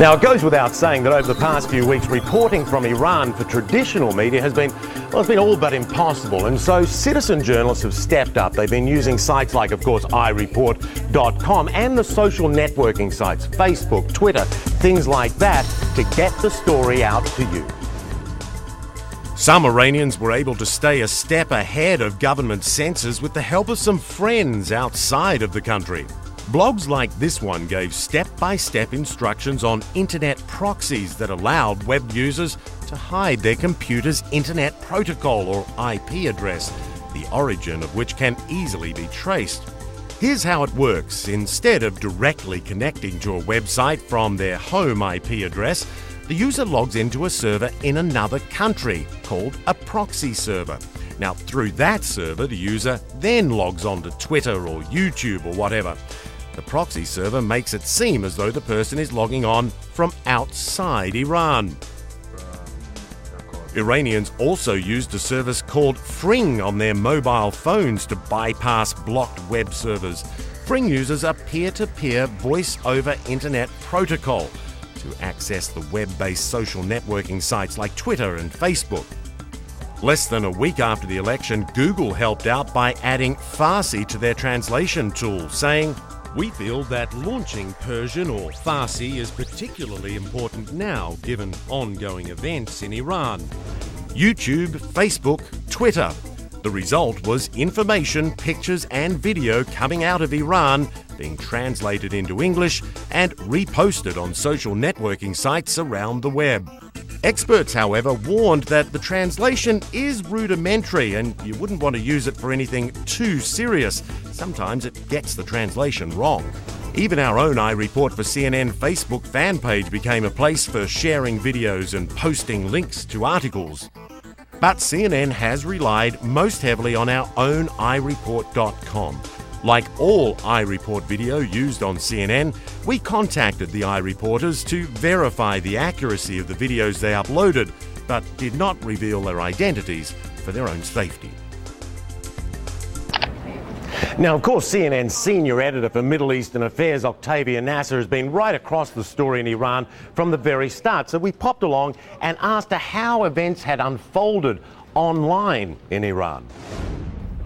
Now, it goes without saying that over the past few weeks, reporting from Iran for traditional media has been, well, it's been all but impossible. And so citizen journalists have stepped up. They've been using sites like, of course, iReport.com and the social networking sites, Facebook, Twitter, things like that, to get the story out to you. Some Iranians were able to stay a step ahead of government censors with the help of some friends outside of the country. Blogs like this one gave step-by-step instructions on internet proxies that allowed web users to hide their computer's internet protocol or IP address, the origin of which can easily be traced. Here's how it works. Instead of directly connecting to a website from their home IP address, the user logs into a server in another country called a proxy server. Now, through that server, the user then logs on to Twitter or YouTube or whatever. The proxy server makes it seem as though the person is logging on from outside Iran. Iranians also used a service called Fring on their mobile phones to bypass blocked web servers. Fring uses a peer-to-peer voice-over internet protocol to access the web-based social networking sites like Twitter and Facebook. Less than a week after the election, Google helped out by adding Farsi to their translation tool, saying, "We feel that launching Persian or Farsi is particularly important now, given ongoing events in Iran." YouTube, Facebook, Twitter. The result was information, pictures and video coming out of Iran being translated into English and reposted on social networking sites around the web. Experts, however, warned that the translation is rudimentary and you wouldn't want to use it for anything too serious. Sometimes it gets the translation wrong. Even our own iReport for CNN Facebook fan page became a place for sharing videos and posting links to articles. But CNN has relied most heavily on our own iReport.com. Like all iReport video used on CNN, we contacted the iReporters to verify the accuracy of the videos they uploaded, but did not reveal their identities for their own safety. Now, of course, CNN's senior editor for Middle Eastern Affairs, Octavia Nasser, has been right across the story in Iran from the very start. So we popped along and asked her how events had unfolded online in Iran.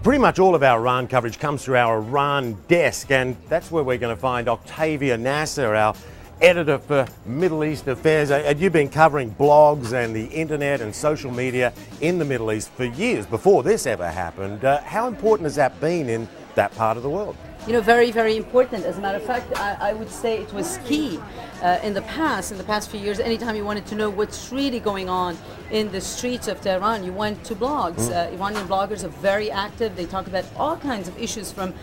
Pretty much all of our Iran coverage comes through our Iran desk, and that's where we're going to find Octavia Nasser, our editor for Middle East Affairs. You've been covering blogs and the internet and social media in the Middle East for years before this ever happened. How important has that been in that part of the world? You know, very, very important. As a matter of fact, I would say it was key in the past few years. Anytime you wanted to know what's really going on in the streets of Tehran, you went to blogs. Iranian bloggers are very active. They talk about all kinds of issues from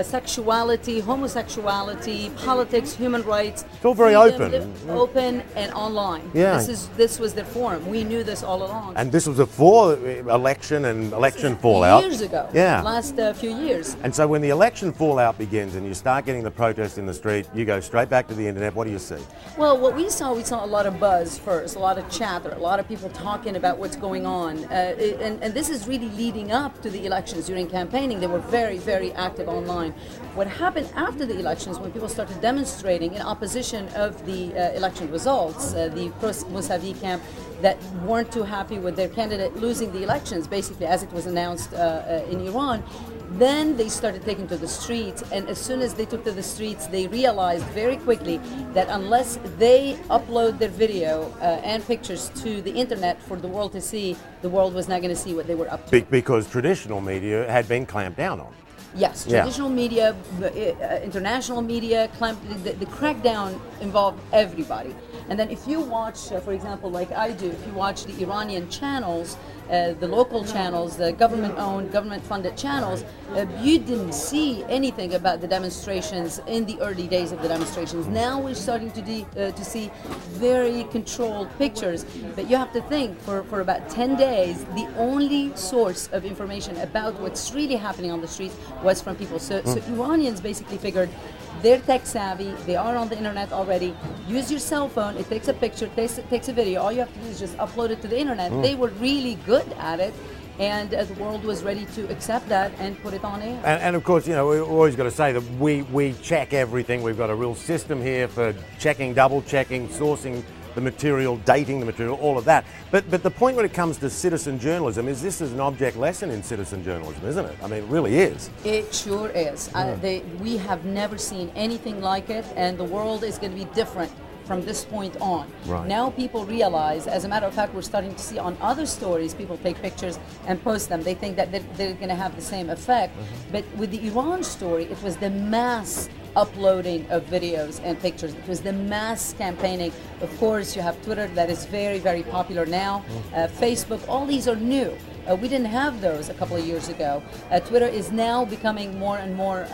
sexuality, homosexuality, politics, human rights. It's all very open. Open and online. Yeah. This was their forum. We knew this all along. And this was before election and election fallout. Years ago. Yeah. Last few years. And so when the election fallout begins and you start getting the protests in the street, you go straight back to the internet. What do you see? Well, what we saw a lot of buzz first, a lot of chatter, a lot of people talking about what's going on. And this is really leading up to the elections. During campaigning, they were very, very active online. What happened after the elections, when people started demonstrating in opposition of the election results, the pro-Mousavi camp that weren't too happy with their candidate losing the elections, basically as it was announced in Iran, then they started taking to the streets, and as soon as they took to the streets, they realized very quickly that unless they upload their video and pictures to the internet for the world to see, the world was not going to see what they were up to. Because traditional media had been clamped down on. Yes, traditional media, international media, the crackdown involved everybody. And then if you watch, for example, like I do, if you watch the Iranian channels, the local channels, the government-owned, government-funded channels, you didn't see anything about the demonstrations in the early days of the demonstrations. Now we're starting to see very controlled pictures. But you have to think, for about 10 days, the only source of information about what's really happening on the streets was from people. So Iranians basically figured, they're tech savvy, they are on the internet already. Use your cell phone, it takes a picture, takes a video. All you have to do is just upload it to the internet. They were really good at it. and the world was ready to accept that and put it on air. And of course, we've always got to say that we check everything. We've got a real system here for checking, double checking, sourcing the material, dating the material, all of that. But the point when it comes to citizen journalism is this is an object lesson in citizen journalism, isn't it? I mean, it really is. It sure is. We have never seen anything like it, and the world is going to be different from this point on. Right. Now people realize, as a matter of fact, we're starting to see on other stories, people take pictures and post them. They think that they're going to have the same effect. But with the Iran story, it was the mass uploading of videos and pictures. It was the mass campaigning. Of course, you have Twitter that is very, very popular now. Facebook, all these are new. We didn't have those a couple of years ago. Twitter is now becoming more and more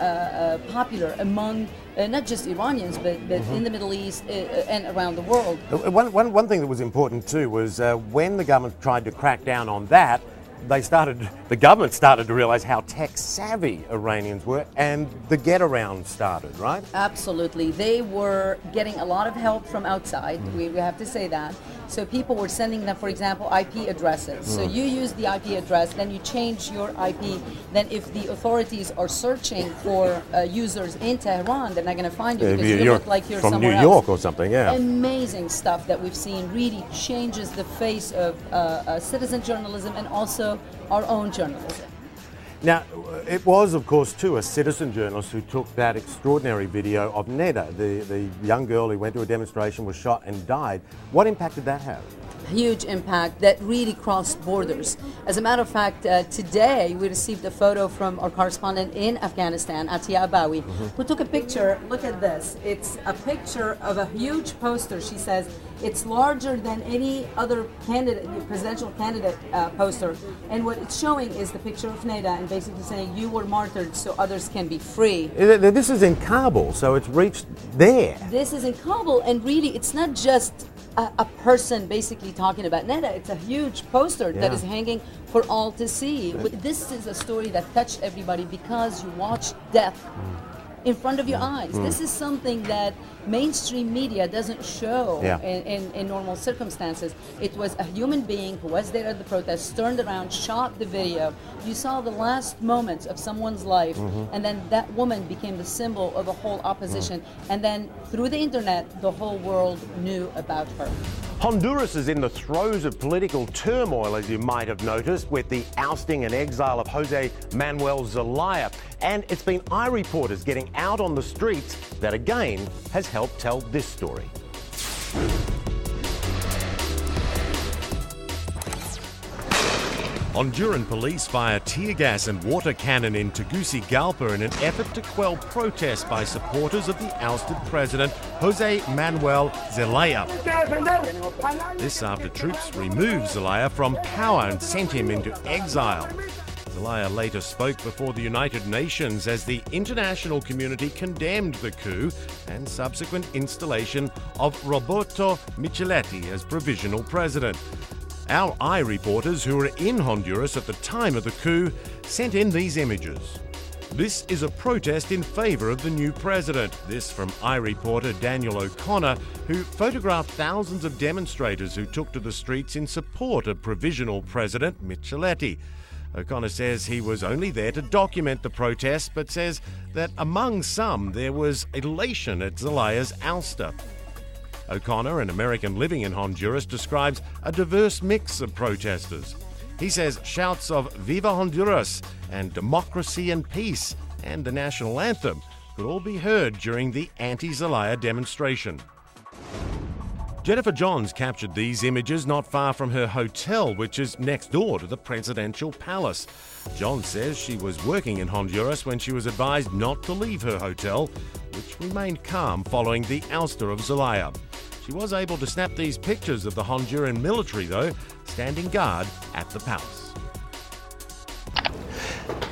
popular among not just Iranians, but in the Middle East and around the world. One thing that was important too was when the government tried to crack down on that, the government started to realize how tech savvy Iranians were, and the get around started, right? Absolutely. They were getting a lot of help from outside. We have to say that. So people were sending them, for example, IP addresses. So you use the IP address, then you change your IP. Then if the authorities are searching for users in Tehran, they're not going to find you because you look like you're from somewhere New else. York or something, yeah. Amazing stuff that we've seen really changes the face of citizen journalism and also our own journalism. Now, it was, of course, too, a citizen journalist who took that extraordinary video of Neda, the young girl who went to a demonstration, was shot and died. What impact did that have? Huge impact that really crossed borders. As a matter of fact, today we received a photo from our correspondent in Afghanistan, Atiya Abawi, who took a picture. Look at this. It's a picture of a huge poster. She says it's larger than any other candidate, presidential candidate poster. And what it's showing is the picture of Neda and basically saying you were martyred so others can be free. This is in Kabul, so it's reached there. This is in Kabul, and really it's not just a person basically talking about Neda. It's a huge poster that is hanging for all to see. But this is a story that touched everybody because you watched death in front of your eyes. This is something that mainstream media doesn't show in normal circumstances. It was a human being who was there at the protest, turned around, shot the video. You saw the last moments of someone's life, and then that woman became the symbol of a whole opposition. And then through the internet, the whole world knew about her. Honduras is in the throes of political turmoil, as you might have noticed, with the ousting and exile of Jose Manuel Zelaya. And it's been iReporters getting out on the streets that again has helped tell this story. Honduran police fire tear gas and water cannon in Tegucigalpa in an effort to quell protests by supporters of the ousted president Jose Manuel Zelaya. This after troops removed Zelaya from power and sent him into exile. Zelaya later spoke before the United Nations as the international community condemned the coup and subsequent installation of Roberto Micheletti as provisional president. Our iReporters, who were in Honduras at the time of the coup, sent in these images. This is a protest in favour of the new president. This from iReporter Daniel O'Connor, who photographed thousands of demonstrators who took to the streets in support of provisional president Micheletti. O'Connor says he was only there to document the protest, but says that among some there was elation at Zelaya's ouster. O'Connor, an American living in Honduras, describes a diverse mix of protesters. He says shouts of Viva Honduras and democracy and peace and the national anthem could all be heard during the anti-Zelaya demonstration. Jennifer Johns captured these images not far from her hotel, which is next door to the presidential palace. Johns says she was working in Honduras when she was advised not to leave her hotel, which remained calm following the ouster of Zelaya. She was able to snap these pictures of the Honduran military, though, standing guard at the palace.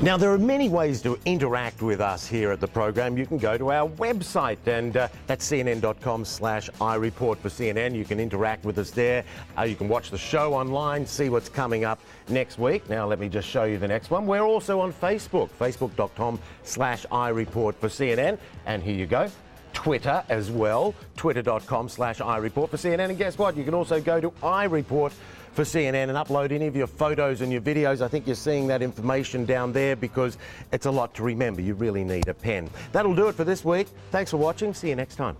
Now, there are many ways to interact with us here at the program. You can go to our website, and that's cnn.com/iReport for CNN. You can interact with us there. You can watch the show online, see what's coming up next week. Now, let me just show you the next one. We're also on Facebook, facebook.com/iReport for CNN. And here you go. Twitter as well, twitter.com/iReport for CNN. And guess what? You can also go to iReport for CNN and upload any of your photos and your videos. I think you're seeing that information down there because it's a lot to remember. You really need a pen. That'll do it for this week. Thanks for watching. See you next time.